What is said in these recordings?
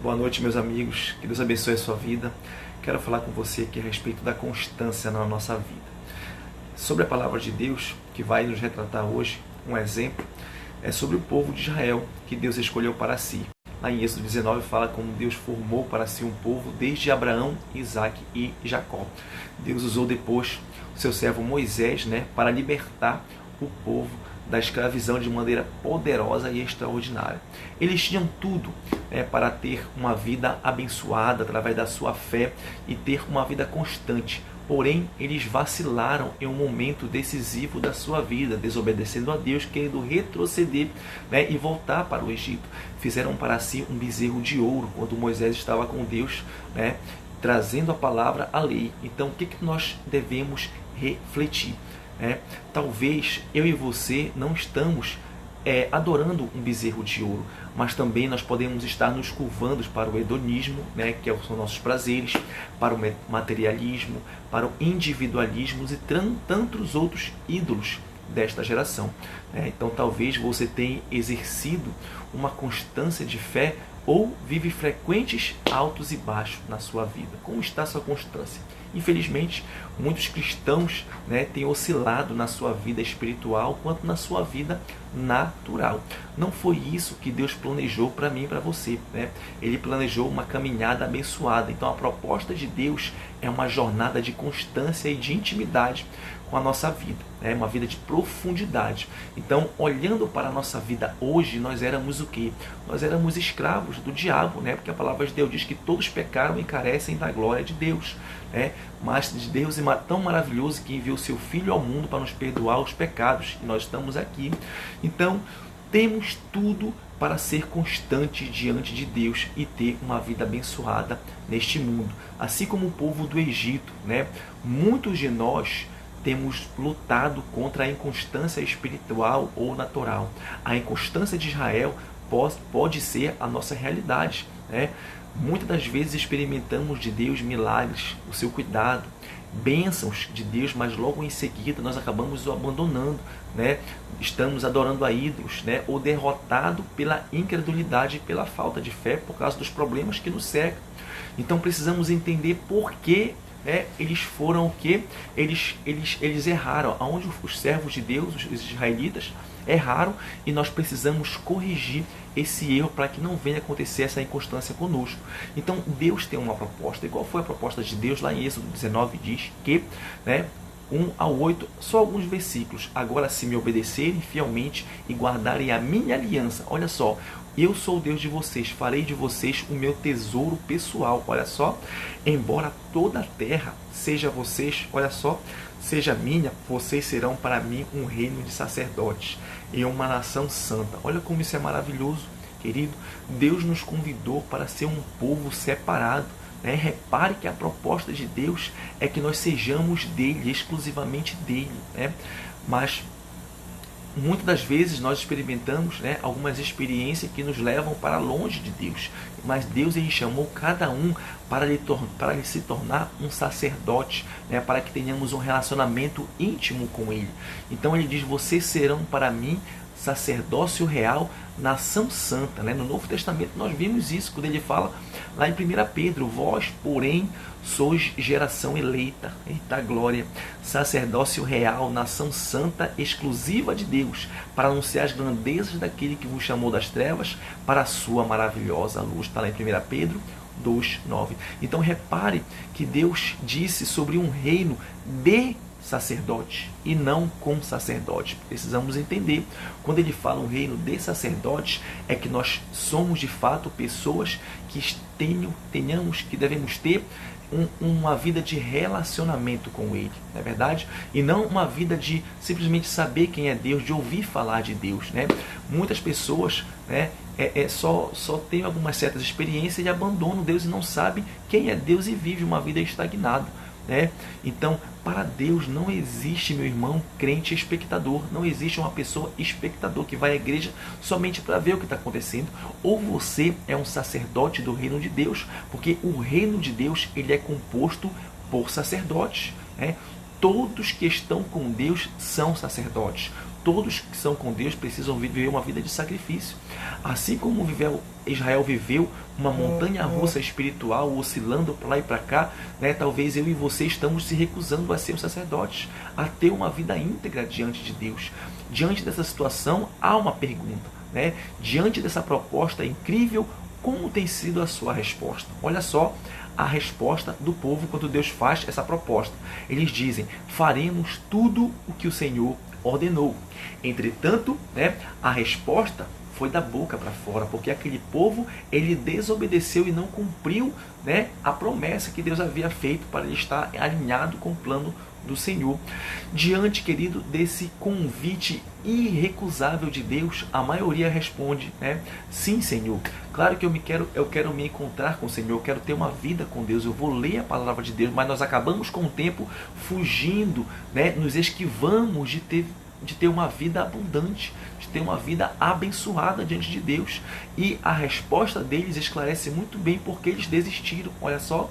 Boa noite, meus amigos. Que Deus abençoe a sua vida. Quero falar com você aqui a respeito da constância na nossa vida. Sobre a palavra de Deus, que vai nos retratar hoje, um exemplo, é sobre o povo de Israel, que Deus escolheu para si. Lá em Êxodo 19 fala como Deus formou para si um povo desde Abraão, Isaque e Jacó. Deus usou depois o seu servo Moisés, para libertar o povo da escravidão de maneira poderosa e extraordinária. Eles tinham tudo para ter uma vida abençoada através da sua fé e ter uma vida constante. Porém, eles vacilaram em um momento decisivo da sua vida, desobedecendo a Deus, querendo retroceder e voltar para o Egito. Fizeram para si um bezerro de ouro quando Moisés estava com Deus, trazendo a palavra, a lei. Então, o que nós devemos refletir? Talvez eu e você não estamos adorando um bezerro de ouro, mas também nós podemos estar nos curvando para o hedonismo, que são nossos prazeres, para o materialismo, para o individualismo e tantos outros ídolos desta geração. Então talvez você tenha exercido uma constância de fé ou vive frequentes altos e baixos na sua vida. Como está a sua constância? Infelizmente, muitos cristãos têm oscilado na sua vida espiritual quanto na sua vida natural. Não foi isso que Deus planejou para mim e para você. Ele planejou uma caminhada abençoada. Então a proposta de Deus é uma jornada de constância e de intimidade com a nossa vida. Uma vida de profundidade. Então, olhando para a nossa vida hoje, nós éramos o quê? Nós éramos escravos do diabo, porque a palavra de Deus diz que todos pecaram e carecem da glória de Deus. Mas de Deus é tão maravilhoso que enviou seu Filho ao mundo para nos perdoar os pecados. E nós estamos aqui. Então, temos tudo para ser constante diante de Deus e ter uma vida abençoada neste mundo. Assim como o povo do Egito, muitos de nós temos lutado contra a inconstância espiritual ou natural. A inconstância de Israel pode ser a nossa realidade. Muitas das vezes experimentamos de Deus milagres, o seu cuidado, bênçãos de Deus, mas logo em seguida nós acabamos o abandonando. Estamos adorando a ídolos, ou derrotado pela incredulidade e pela falta de fé por causa dos problemas que nos cercam. Então precisamos entender por que eles foram o quê? Eles erraram. Aonde os servos de Deus, os israelitas, erraram, e nós precisamos corrigir esse erro para que não venha acontecer essa inconstância conosco. Então Deus tem uma proposta. E qual foi a proposta de Deus? Lá em Êxodo 19 diz que 1 ao 8, só alguns versículos. Agora, se me obedecerem fielmente e guardarem a minha aliança, olha só, eu sou o Deus de vocês, farei de vocês o meu tesouro pessoal. Olha só, embora toda a terra seja vocês, olha só, seja minha, vocês serão para mim um reino de sacerdotes e uma nação santa. Olha como isso é maravilhoso, querido. Deus nos convidou para ser um povo separado. Repare que a proposta de Deus é que nós sejamos dele, exclusivamente dele. Mas muitas das vezes nós experimentamos algumas experiências que nos levam para longe de Deus. Mas Deus chamou cada um para ele se tornar um sacerdote, para que tenhamos um relacionamento íntimo com ele. Então ele diz: vocês serão para mim sacerdócio real, nação santa. No Novo Testamento nós vimos isso quando ele fala lá em 1 Pedro: vós, porém, sois geração eleita, eita glória, sacerdócio real, nação santa, exclusiva de Deus, para anunciar as grandezas daquele que vos chamou das trevas para a sua maravilhosa luz. Está lá em 1 Pedro 2:9. Então repare que Deus disse sobre um reino de sacerdote e não com sacerdote. Precisamos entender, quando ele fala um reino de sacerdotes, é que nós somos de fato pessoas que devemos ter uma vida de relacionamento com ele, não é verdade? E não uma vida de simplesmente saber quem é Deus, de ouvir falar de Deus. Muitas pessoas só têm algumas certas experiências e abandonam Deus e não sabem quem é Deus e vive uma vida estagnada. Então, para Deus não existe, meu irmão, crente espectador. Não existe uma pessoa espectador que vai à igreja somente para ver o que está acontecendo. Ou você é um sacerdote do reino de Deus, porque o reino de Deus ele é composto por sacerdotes. Todos que estão com Deus são sacerdotes. todos que são com Deus precisam viver uma vida de sacrifício. Assim como Israel viveu uma montanha-russa espiritual, oscilando para lá e para cá, né? Talvez eu e você estamos se recusando a ser os sacerdotes, a ter uma vida íntegra diante de Deus. Diante dessa situação, há uma pergunta, né? Diante dessa proposta incrível, como tem sido a sua resposta? Olha só a resposta do povo quando Deus faz essa proposta. Eles dizem: faremos tudo o que o Senhor ordenou. Entretanto, né, a resposta foi da boca para fora, porque aquele povo, ele desobedeceu e não cumpriu, né, a promessa que Deus havia feito para ele estar alinhado com o plano do Senhor. Diante, querido, desse convite irrecusável de Deus, a maioria responde, né, sim, Senhor. Claro que eu quero me encontrar com o Senhor, eu quero ter uma vida com Deus, eu vou ler a palavra de Deus, mas nós acabamos com o tempo fugindo, né, nos esquivamos de ter uma vida abundante, de ter uma vida abençoada diante de Deus. E a resposta deles esclarece muito bem porque eles desistiram. Olha só,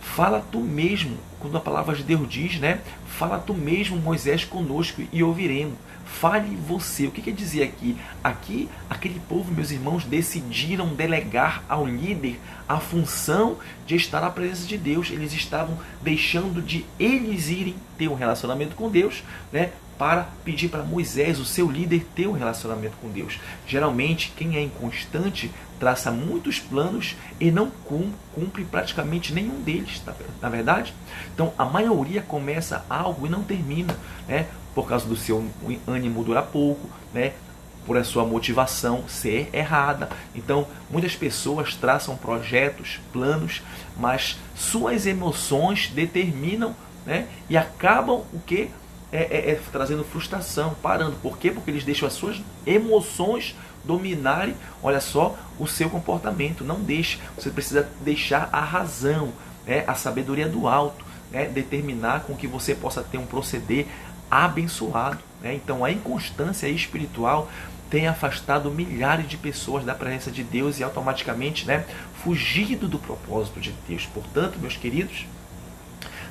fala tu mesmo, quando a palavra de Deus diz, né? Fala tu mesmo, Moisés, conosco e ouviremos. Fale você. O que quer dizer aqui? Aqui, aquele povo, meus irmãos, decidiram delegar ao líder a função de estar na presença de Deus. Eles estavam deixando de eles irem ter um relacionamento com Deus, né, para pedir para Moisés, o seu líder, ter um relacionamento com Deus. Geralmente, quem é inconstante traça muitos planos e não cumpre praticamente nenhum deles, tá? Na verdade? Então, a maioria começa algo e não termina, né? Por causa do seu ânimo durar pouco, né? Por a sua motivação ser errada. Então, muitas pessoas traçam projetos, planos, mas suas emoções determinam, né? E acabam o quê? Trazendo frustração, parando. Por quê? Porque eles deixam as suas emoções dominarem, olha só, o seu comportamento. Não deixe. Você precisa deixar a razão, né, a sabedoria do alto, né, determinar com que você possa ter um proceder abençoado, né? Então a inconstância espiritual tem afastado milhares de pessoas da presença de Deus e automaticamente, né, fugido do propósito de Deus. Portanto, meus queridos,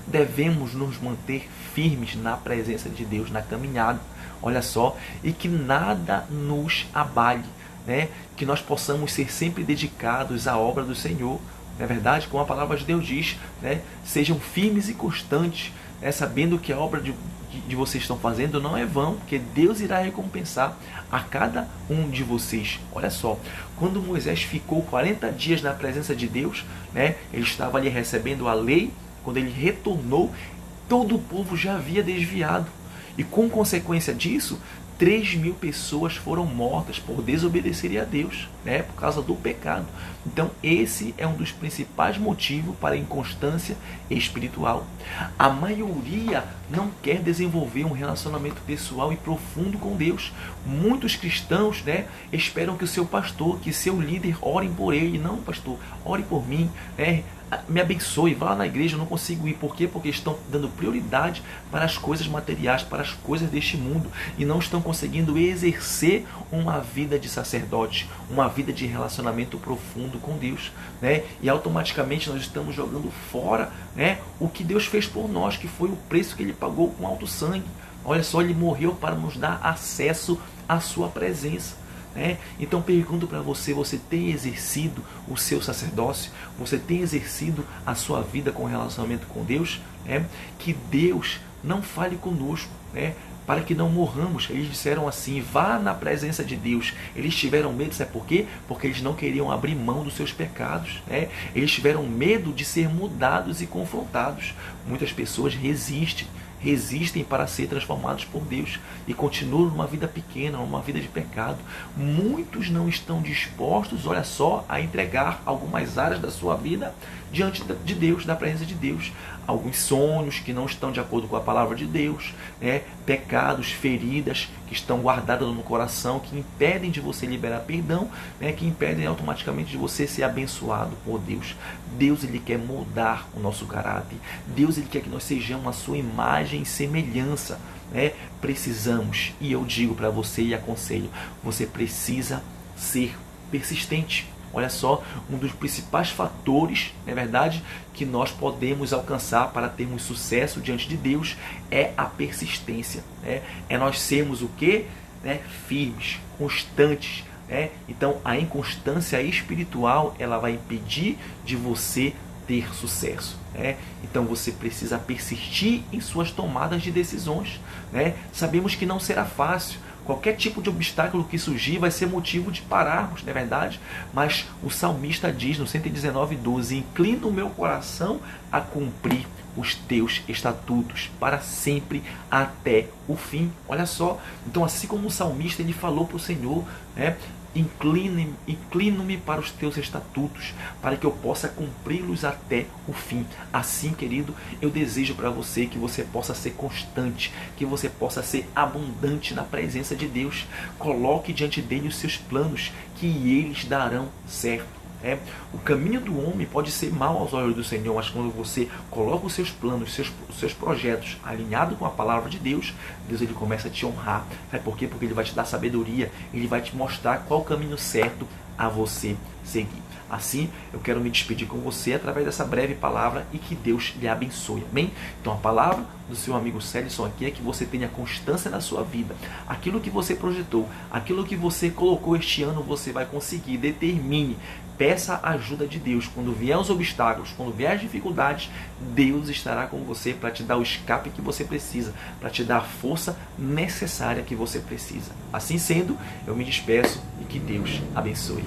devemos nos manter firmes na presença de Deus, na caminhada, olha só, e que nada nos abale, né? Que nós possamos ser sempre dedicados à obra do Senhor, não é verdade? Como a palavra de Deus diz, né? Sejam firmes e constantes, né? Sabendo que a obra de vocês estão fazendo não é vão, porque Deus irá recompensar a cada um de vocês. Olha só, quando Moisés ficou 40 dias na presença de Deus, né? Ele estava ali recebendo a lei. Quando ele retornou, todo o povo já havia desviado. E com consequência disso, 3.000 pessoas foram mortas por desobedecerem a Deus, né, por causa do pecado. Então esse é um dos principais motivos para a inconstância espiritual. A maioria não quer desenvolver um relacionamento pessoal e profundo com Deus. Muitos cristãos, né, esperam que o seu pastor, que seu líder orem por ele. Não, pastor, ore por mim, né? Me abençoe, vá lá na igreja, eu não consigo ir. Por quê? Porque estão dando prioridade para as coisas materiais, para as coisas deste mundo, e não estão conseguindo exercer uma vida de sacerdote, uma vida de relacionamento profundo com Deus, né? E automaticamente nós estamos jogando fora, né, o que Deus fez por nós, que foi o preço que Ele pagou com alto sangue. Olha só, Ele morreu para nos dar acesso à sua presença. Então pergunto para você, você tem exercido o seu sacerdócio? Você tem exercido a sua vida com relacionamento com Deus? Que Deus não fale conosco, para que não morramos. Eles disseram assim: vá na presença de Deus. Eles tiveram medo, sabe por quê? Porque eles não queriam abrir mão dos seus pecados, Eles tiveram medo de ser mudados e confrontados. Muitas pessoas resistem para ser transformados por Deus e continuam numa vida pequena, numa vida de pecado. Muitos não estão dispostos, olha só, a entregar algumas áreas da sua vida diante de Deus, da presença de Deus. Alguns sonhos que não estão de acordo com a palavra de Deus, pecados, feridas que estão guardadas no coração, que impedem de você liberar perdão, que impedem automaticamente de você ser abençoado por Deus. Deus, Ele quer moldar o nosso caráter. Deus, Ele quer que nós sejamos a sua imagem e semelhança. Precisamos, e eu digo para você e aconselho, você precisa ser persistente. Olha só, um dos principais fatores, não é verdade, que nós podemos alcançar para termos sucesso diante de Deus é a persistência. É nós sermos o quê? né, firmes, constantes. Então a inconstância espiritual ela vai impedir de você ter sucesso. Então você precisa persistir em suas tomadas de decisões. Sabemos que não será fácil. Qualquer tipo de obstáculo que surgir vai ser motivo de pararmos, não é verdade? Mas o salmista diz no 119:12: inclina o meu coração a cumprir os teus estatutos para sempre até o fim. Olha só, então assim como o salmista ele falou para o Senhor, inclino-me para os teus estatutos, para que eu possa cumpri-los até o fim. Assim, querido, eu desejo para você que você possa ser constante, que você possa ser abundante na presença de Deus. Coloque diante dele os seus planos, que eles darão certo. O caminho do homem pode ser mau aos olhos do Senhor, mas quando você coloca os seus planos, os seus projetos alinhados com a palavra de Deus, Deus ele começa a te honrar. Sabe por quê? Porque ele vai te dar sabedoria, ele vai te mostrar qual o caminho certo a você seguir. Assim, eu quero me despedir com você através dessa breve palavra e que Deus lhe abençoe. Amém? Então a palavra do seu amigo Célison aqui é que você tenha constância na sua vida. Aquilo que você projetou, aquilo que você colocou este ano, você vai conseguir. Determine. Peça a ajuda de Deus. Quando vier os obstáculos, quando vier as dificuldades, Deus estará com você para te dar o escape que você precisa, para te dar a força necessária que você precisa. Assim sendo, eu me despeço e que Deus abençoe.